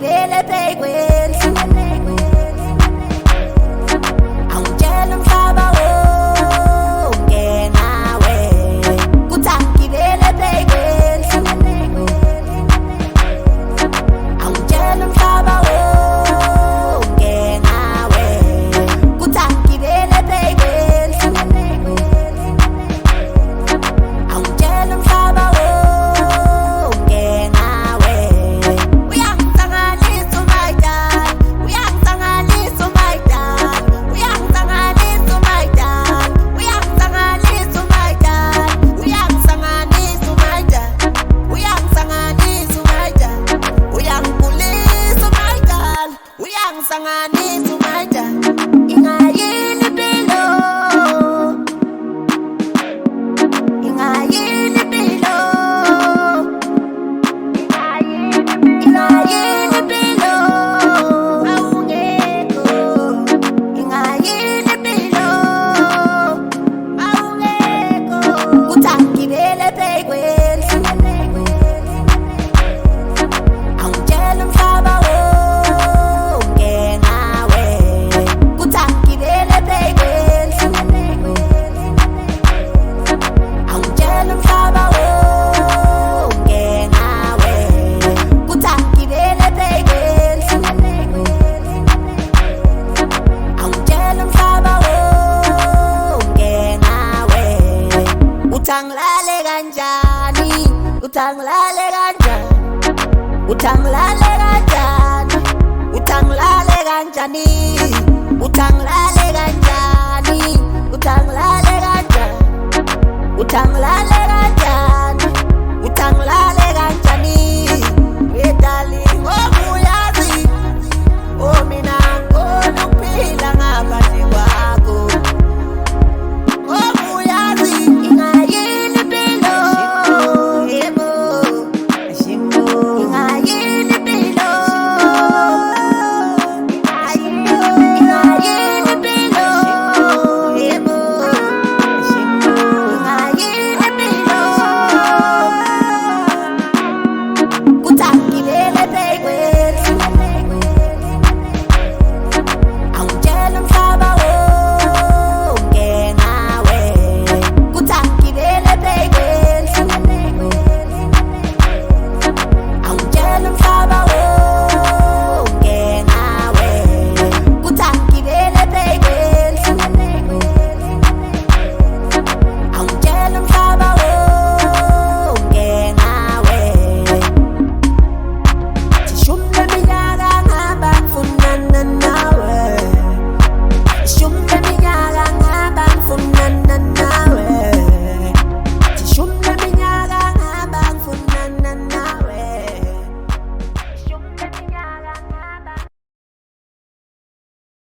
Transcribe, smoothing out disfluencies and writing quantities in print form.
Utangibele pekwenzi awutshela umhlaba wonke nawe kutangibele pekwenzi awutshela umhlaba wonke nawe kutangibele pekwenzi awutshela umhlaba wonke nawe uyangihlanganisa uMayidan uyangihlanganisa uMayidan uyangihlanganisa uMayidan uyangihlanganisa uMayidan uyangihlanganisa uMayidan uyangihlanganisa uMayidan uyangigulisa uMayidan uyangihlanganisa uMayidan ingayini impilo ingayini impilo ingayini impilo awungekho ingayini impilo awungekho kutangibele pekwenzi awutshela umhlaba wonke nawe kutangibele pekwenzi awutshela umhlaba wonke nawe kutangibele pekwenzi awutshela umhlaba wonke nawe uthangilale kanjani uthangilale kanjani uthangilale kanjani uthangilale kanjani uthangilale kanjani uthangilale kanjani uthangilale